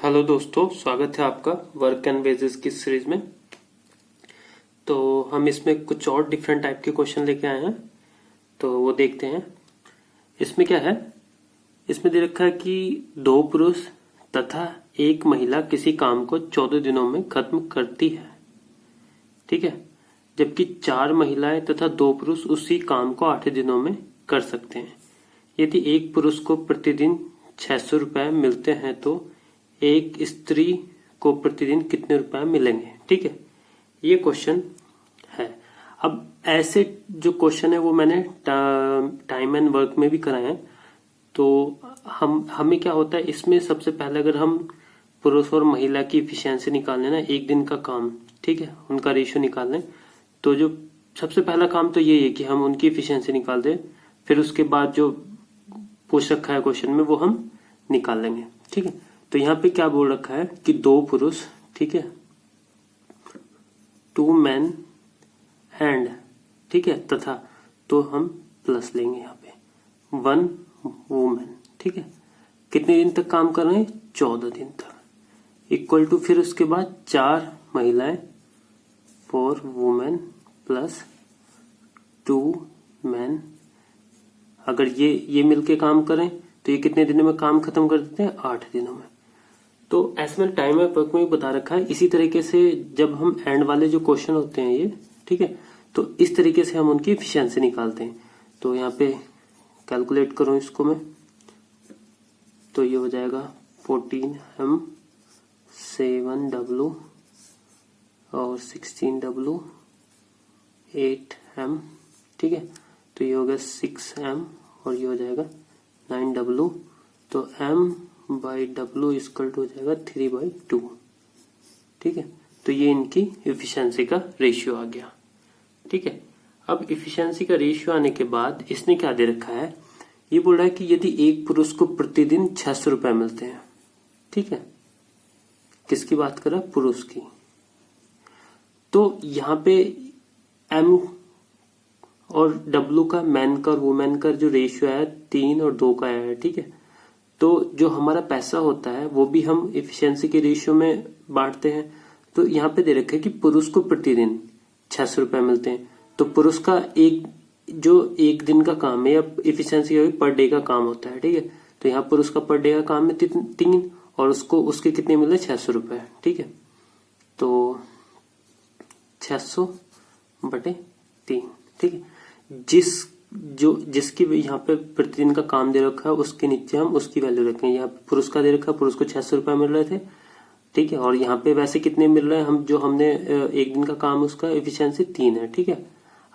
Hello दोस्तों, स्वागत है आपका वर्क एंड वेजेस की सीरीज में। तो हम इसमें कुछ और डिफरेंट टाइप के क्वेश्चन लेके आए हैं, तो वो देखते हैं। इसमें क्या है, इसमें दे रखा है कि 2 पुरुष तथा 1 महिला किसी काम को 14 दिनों में खत्म करती है, ठीक है, जबकि 4 महिलाएं तथा 2 पुरुष उसी काम को 8 दिनों में कर सकते हैं। यदि एक पुरुष को प्रतिदिन 600 रुपए मिलते हैं तो एक स्त्री को प्रतिदिन कितने रुपए मिलेंगे, ठीक है, ये क्वेश्चन है। अब ऐसे जो क्वेश्चन है वो मैंने टाइम एंड वर्क में भी कराए हैं। तो हमें क्या होता है, इसमें सबसे पहले अगर हम पुरुष और महिला की इफिशियंसी निकाल लेना, एक दिन का काम, ठीक है, उनका रेशियो निकाल लें, तो जो सबसे पहला काम तो ये है कि हम उनकी इफिशियंसी निकाल दें। फिर उसके बाद जो पूछ रखा है क्वेश्चन में वो हम निकाल लेंगे, ठीक है। तो यहाँ पे क्या बोल रखा है कि 2 पुरुष, ठीक है, 2 मैन एंड, ठीक है, तथा तो हम प्लस लेंगे यहाँ पे 1 वुमेन, ठीक है, कितने दिन तक काम कर रहे हैं, 14 दिन तक, इक्वल टू फिर उसके बाद 4 महिलाएं 4 वुमेन प्लस 2 मैन। अगर ये मिलके काम करें तो ये कितने दिनों में काम खत्म कर देते हैं, 8 दिनों में। तो ऐसे में टाइम एंड वर्क में भी बता रखा है। इसी तरीके से जब हम एंड वाले जो क्वेश्चन होते हैं ये, ठीक है, तो इस तरीके से हम उनकी एफिशिएंसी निकालते हैं। तो यहाँ पे कैलकुलेट करूं इसको मैं, तो ये हो जाएगा 14M 7W और 16W 8M, ठीक है, तो ये हो गया 6M और ये हो जाएगा 9W। तो M by W equal to हो जाएगा 3/2, ठीक है। तो ये इनकी एफिशिएंसी का रेशियो आ गया, ठीक है। अब एफिशिएंसी का रेशियो आने के बाद इसने क्या दे रखा है, ये बोल रहा है कि यदि एक पुरुष को प्रतिदिन 600 रुपए मिलते हैं, ठीक है, किसकी बात कर रहा है, पुरुष की। तो यहाँ पे M और W का, मैन का और वुमेन का जो रेशियो है 3 और 2 का है, ठीक है। तो जो हमारा पैसा होता है वो भी हम एफिशिएंसी के रेशियो में बांटते हैं। तो यहाँ पे दे रखा है कि पुरुष को प्रतिदिन 600 रुपए मिलते हैं, तो पुरुष का एक दिन का काम है या एफिशिएंसी का पर डे का काम होता है, ठीक है। तो यहाँ पुरुष का पर डे का काम है 3 और उसको उसके कितने मिल रहे, 600 रुपए, ठीक है। तो 600/3, ठीक है। जिसकी यहाँ पे प्रतिदिन का काम दे रखा है उसके नीचे हम उसकी वैल्यू रखेंगे। यहाँ पे पुरुष का दे रखा है, पुरुष को 600 रुपए मिल रहे थे, ठीक है, और यहाँ पे वैसे कितने मिल रहे हैं, हम जो हमने एक दिन का काम उसका एफिशिएंसी 3 है, ठीक है।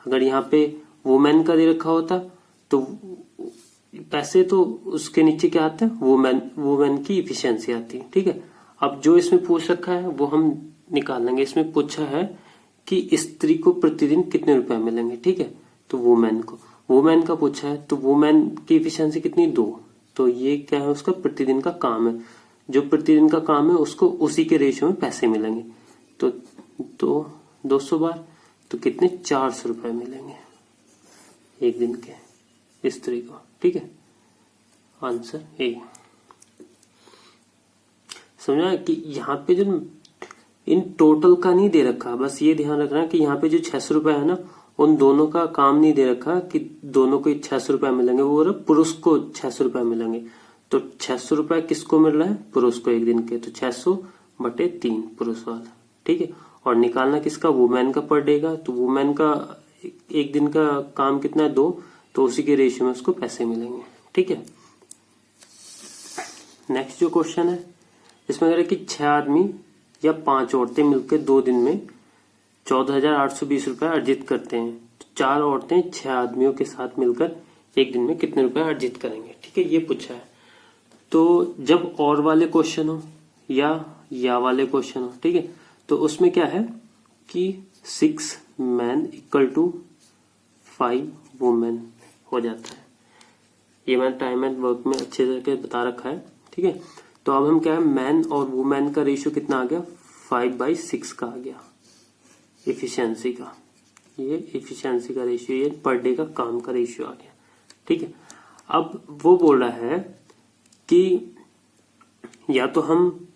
अगर यहाँ पे वुमेन का दे रखा होता तो पैसे तो उसके नीचे क्या आता है, वुमेन की एफिशिएंसी आती है, ठीक है। अब जो इसमें पूछ रखा है वो हम निकाल लेंगे। इसमें पूछा है कि स्त्री को प्रतिदिन कितने रुपए मिलेंगे, ठीक है, तो वुमेन का पूछा है, तो वुमेन की एफिशिएंसी कितनी, 2। तो ये क्या है, उसका प्रतिदिन का काम है, जो प्रतिदिन का काम है उसको उसी के रेशियो में पैसे मिलेंगे। तो 200 बार तो कितने, 400 रुपए मिलेंगे एक दिन के स्त्री को, ठीक है। Answer A. समझा कि यहाँ पे जो इन टोटल का नहीं दे रखा, बस ये ध्यान रखना कि यहाँ पे जो 600 रुपए है ना, उन दोनों का काम नहीं दे रखा कि दोनों को 600 रुपए मिलेंगे, वो पुरुष को 600 रुपए मिलेंगे। तो 600 रुपए किसको मिल रहा है, पुरुष को एक दिन के, तो 600/3 पुरुष वाला, ठीक है। और निकालना किसका, वुमेन का पर डे का, तो वुमेन का एक दिन का काम कितना है, 2, तो उसी के रेशियो में उसको पैसे मिलेंगे, ठीक है। नेक्स्ट जो क्वेश्चन है इसमें कह रहा है कि 6 आदमी या 5 औरतें मिलकर 2 दिन में 14,820 रुपए अर्जित करते हैं। तो 4 औरतें 6 आदमियों के साथ मिलकर एक दिन में कितने रुपए अर्जित करेंगे, ठीक है, ये पूछा है। तो जब और वाले क्वेश्चन हो या वाले क्वेश्चन हो, ठीक है, तो उसमें क्या है कि 6 मैन इक्वल टू 5 वुमेन हो जाता है। ये मैंने टाइम एंड वर्क में अच्छे तरीके बता रखा है, ठीक है। तो अब हम क्या है, मैन और वुमेन का रेशियो कितना आ गया, 5/6 का आ गया एफिशिएंसी का। ये एफिशिएंसी का रेशियो, ये पर डे का काम का रेशियो आ गया, ठीक है। अब वो बोल रहा है कि या तो हम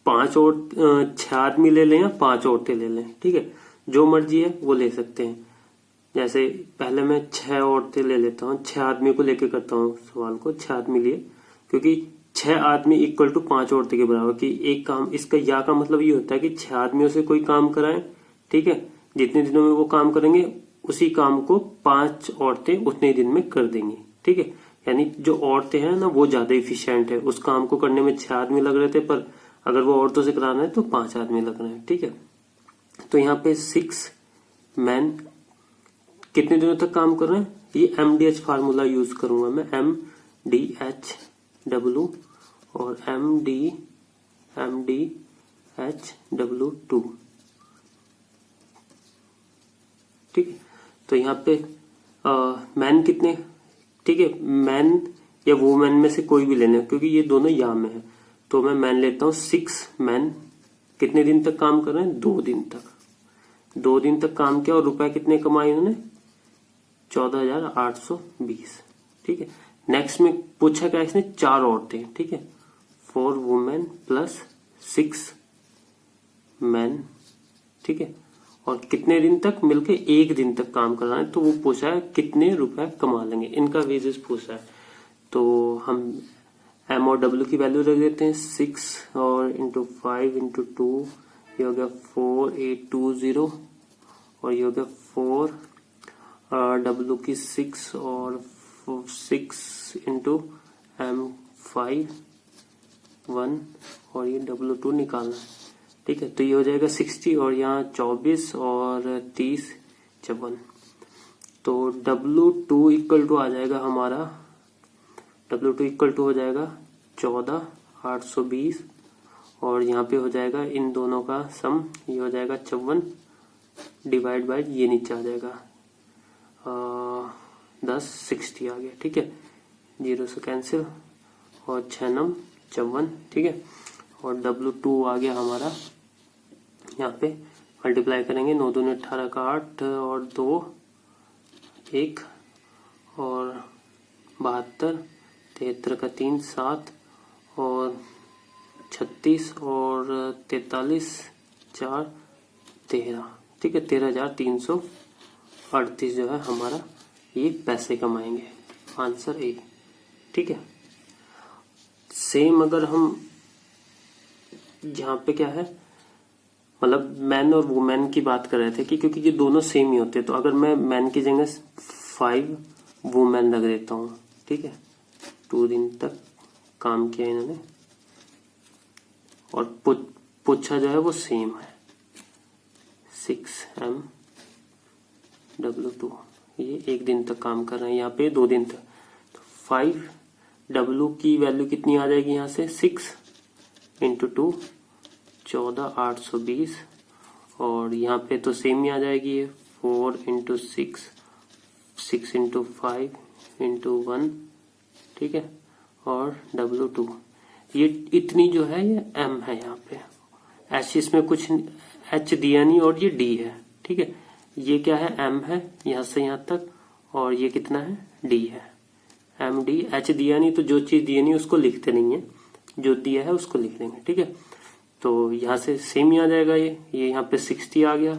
छह आदमी ले लें या 5 औरतें ले लें, ठीक है, जो मर्जी है वो ले सकते हैं। जैसे पहले मैं 6 औरतें ले लेता हूँ, 6 आदमी को लेके करता हूँ सवाल को, 6 आदमी लिए, क्योंकि 6 आदमी इक्वल टू 5 औरतें के बराबर की एक काम, इसका या का मतलब ये होता है कि 6 आदमियों से कोई काम कराएं, ठीक है, जितने दिनों में वो काम करेंगे उसी काम को 5 औरतें उतने दिन में कर देंगी, ठीक है। यानी जो औरतें हैं ना वो ज्यादा इफिशियंट है, उस काम को करने में 6 आदमी लग रहे थे, पर अगर वो औरतों से कराना है तो 5 आदमी लग रहे हैं, ठीक है। तो यहाँ पे 6 मैन कितने दिनों तक काम कर रहे हैं, ये MDH फार्मूला यूज करूंगा मैं, MDHW और MDHW2, ठीक है। तो यहाँ पे मैन कितने, ठीक है, मैन या वुमेन में से कोई भी लेना, क्योंकि ये दोनों या में है, तो मैं मैन लेता हूँ। 6 मैन कितने दिन तक काम कर रहे हैं, 2 दिन तक। 2 दिन तक काम किया और रुपए कितने कमाए इन्होंने, 14,820, ठीक है। नेक्स्ट में पूछा क्या इसने, 4 औरतें, ठीक है, 4 वुमेन प्लस 6 मैन, ठीक है, और कितने दिन तक मिलके 1 दिन तक काम करना है, तो वो पूछा है कितने रुपए कमा लेंगे, इनका वेजेस पूछा है। तो हम M और W की वैल्यू रख देते हैं, 6 और इंटू 5 इंटू 2, ये हो गया 4820, और ये हो गया 4 W की 6 और 6 इंटू M5 1, और ये W2 निकालना, ठीक है। तो ये हो जाएगा 60 और यहाँ 24 और 30 54, तो W2 इक्वल टू आ जाएगा हमारा, W2 इक्वल टू हो जाएगा 14,820, और यहाँ पे हो जाएगा इन दोनों का सम, ये हो जाएगा 54 डिवाइड बाय ये नीचे आ जाएगा 10 60 आ गया, ठीक है, 0 से कैंसिल और 6 9 54, ठीक है। और W2 आ गया हमारा, यहाँ पे मल्टीप्लाई करेंगे, 9 दूनी 18 का 8 और 2 1 और 72, 73 का 3 7 और 36 और 43 4 13, ठीक है, 13,338 जो है हमारा ये पैसे कमाएंगे, आंसर ए, ठीक है। सेम अगर हम यहाँ पे क्या है, मतलब मैन और वुमेन की बात कर रहे थे कि क्योंकि ये दोनों सेम ही होते हैं, तो अगर मैं मैन की जगह 5 वुमेन रख देता हूँ, ठीक है, 2 दिन तक काम किया इन्होंने, और पूछा जो है वो सेम है, 6MW2, ये 1 दिन तक काम कर रहे हैं, यहाँ पे 2 दिन तक, तो 5W की वैल्यू कितनी आ जाएगी यहाँ से, 6 इंटू 2 14,820, और यहाँ पे तो सेम ही आ जाएगी ये 4 इंटू 6 6 इंटू 5 इंटू 1, ठीक है, और W2 ये इतनी जो है ये M है, यहाँ पे H इसमें कुछ H दिया नहीं और ये D है, ठीक है, ये क्या है M है यहाँ से यहाँ तक, और ये कितना है D है, MD, H दिया नहीं तो जो चीज दिया नहीं उसको लिखते नहीं है, जो दिया है उसको लिख लेंगे, ठीक है। तो यहाँ से सेम ही आ जाएगा, ये यहाँ पे 60 आ गया,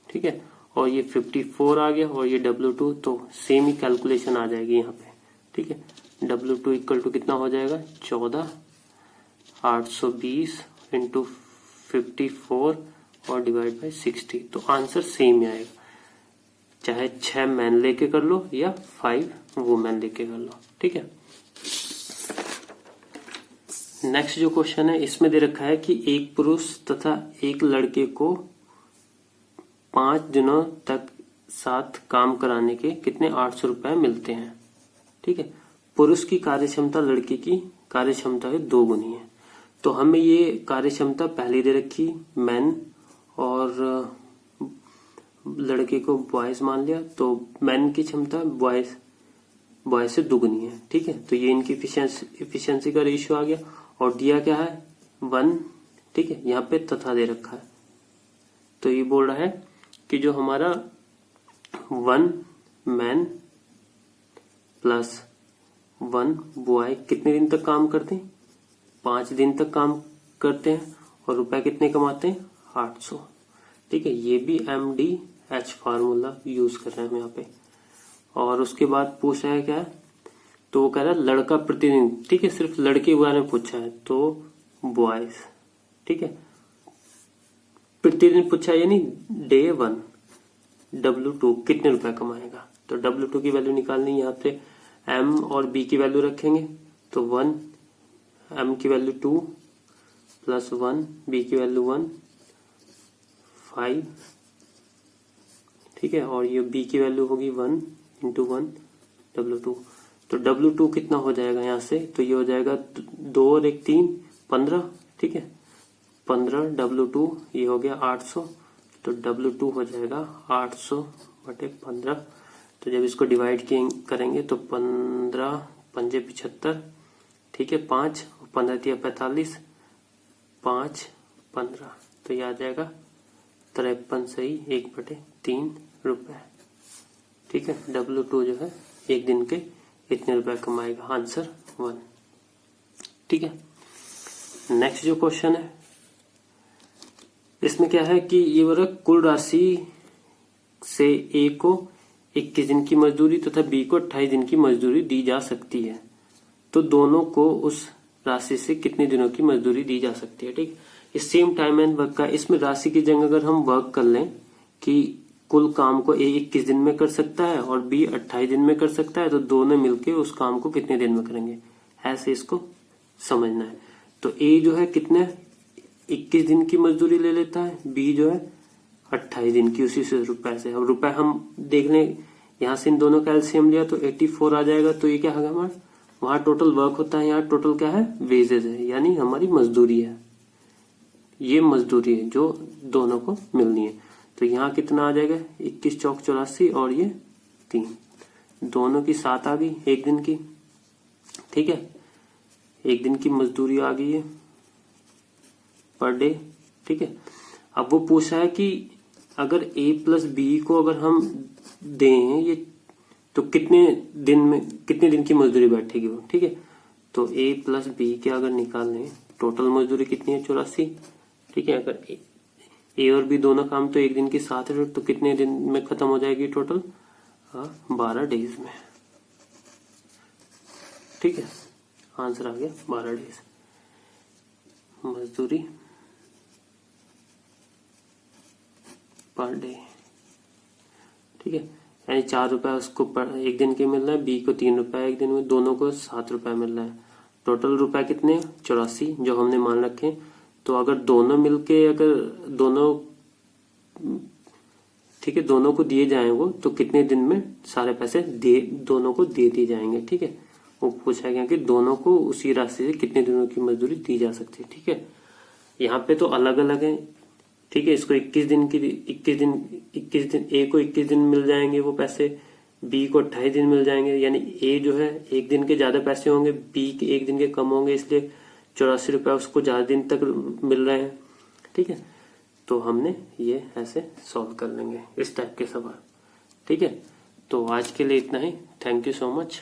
ठीक है, और ये 54 आ गया, और ये W2, तो सेम ही कैलकुलेशन आ जाएगी यहाँ पे, ठीक है। W2 इक्वल टू कितना हो जाएगा, 14,820 इंटू 54 और डिवाइड बाय 60, तो आंसर सेम ही आएगा, चाहे 6 मैन लेके कर लो या 5 वुमेन लेके कर लो, ठीक है। नेक्स्ट जो क्वेश्चन है इसमें दे रखा है कि एक पुरुष तथा एक लड़के को 5 दिनों तक साथ काम कराने के कितने 800 रुपए मिलते हैं, ठीक है। पुरुष की कार्यक्षमता लड़के की कार्यक्षमता के 2 गुनी है, तो हमें ये कार्यक्षमता पहले दे रखी मैन, और लड़के को बॉयज मान लिया, तो मैन की क्षमता बॉयज से दुगनी है, ठीक है। तो ये इनकी इफिशियंसी का रेशियो आ गया, और दिया क्या है 1, ठीक है, यहाँ पे तथा दे रखा है, तो ये बोल रहा है कि जो हमारा 1 मैन प्लस 1 बॉय कितने दिन तक काम करते हैं, 5 दिन तक काम करते हैं और रुपए कितने कमाते हैं 800। ठीक है, ये भी MDH फार्मूला यूज कर रहे हैं हम यहाँ पे। और उसके बाद पूछा है क्या है, तो वो कह रहा है लड़का प्रतिदिन, ठीक है, सिर्फ लड़के के बारे में पूछा है तो बॉयज। ठीक है, प्रतिदिन पूछा है यानी डे 1 W2 कितने रुपए कमाएगा। तो W2 की वैल्यू निकालनी, यहाँ पे M और B की वैल्यू रखेंगे तो 1, M की वैल्यू 2 प्लस 1, B की वैल्यू 1, 5। ठीक है, और ये B की वैल्यू होगी 1 इंटू 1 W2। तो W2 कितना हो जाएगा यहाँ से, तो ये हो जाएगा 2 और 1 3, 15। ठीक है, 15 W2 ये हो गया 800। तो W2 हो जाएगा 800 बटे 15। तो जब इसको डिवाइड करेंगे तो 15 पंजे 75। ठीक है, 5 और 15 दिया 45, 5 15। तो ये आ जाएगा 53 सही 1/3 रुपए। ठीक है, W2 जो है एक दिन के इतने रुपए कमाएगा, आंसर 1। ठीक है, नेक्स्ट जो क्वेश्चन है इसमें क्या है कि ये बोला कुल राशि से A को 21 दिन की मजदूरी तथा B को 28 दिन की मजदूरी दी जा सकती है, तो दोनों को उस राशि से कितने दिनों की मजदूरी दी जा सकती है। ठीक, इस सेम टाइम एंड वर्क का, इसमें राशि की जगह अगर हम वर्क कर लें कि कुल काम को A 21 दिन में कर सकता है और B 28 दिन में कर सकता है, तो दोनों मिलके उस काम को कितने दिन में करेंगे, ऐसे इसको समझना है। तो A जो है कितने 21 दिन की मजदूरी ले लेता है, B जो है 28 दिन की, उसी से रुपए से। अब रुपए हम देख लें, यहाँ से इन दोनों का एलसीएम लिया तो 84 आ जाएगा। तो ये क्या होगा हमारा, वहां टोटल वर्क होता है, यहाँ टोटल क्या है वेजेस है, यानी हमारी मजदूरी है। ये मजदूरी है जो दोनों को मिलनी है। तो यहाँ कितना आ जाएगा 21 चौक 84 और ये 3, दोनों की 7 आ गई एक दिन की। ठीक है, एक दिन की मजदूरी आ गई है पर डे। ठीक है, अब वो पूछा है कि अगर A प्लस B को अगर हम दें ये, तो कितने दिन की मजदूरी बैठेगी वो। ठीक है, तो A प्लस B के अगर निकाल लें टोटल मजदूरी कितनी है 84। ठीक है, अगर A और B दोनों काम तो एक दिन की 7 है, तो कितने दिन में खत्म हो जाएगी टोटल 12 डेज में। ठीक है, आंसर आ गया 12 डेज मजदूरी पर डे। ठीक है, यानी 4 रुपए उसको एक दिन के मिल रहा है, B को 3 रुपए एक दिन में, दोनों को 7 रुपए मिल रहा है। टोटल रुपए कितने 84 जो हमने मान रखे। तो अगर दोनों मिलके अगर दोनों, ठीक है, दोनों को दिए जाए वो, तो कितने दिन में सारे पैसे दोनों को दे दिए जाएंगे। ठीक है, वो पूछा गया कि दोनों को उसी राशि से कितने दिनों की मजदूरी दी जा सकती है। ठीक है, यहाँ पे तो अलग अलग है। ठीक है, इसको 21 दिन A को 21 दिन मिल जाएंगे वो पैसे, B को 28 दिन मिल जाएंगे, यानी A जो है एक दिन के ज्यादा पैसे होंगे, B के एक दिन के कम होंगे, इसलिए 84 रुपए उसको ज्यादा दिन तक मिल रहे हैं। ठीक है, तो हमने ये ऐसे सॉल्व कर लेंगे इस टाइप के सवाल। ठीक है, तो आज के लिए इतना ही। Thank you so much.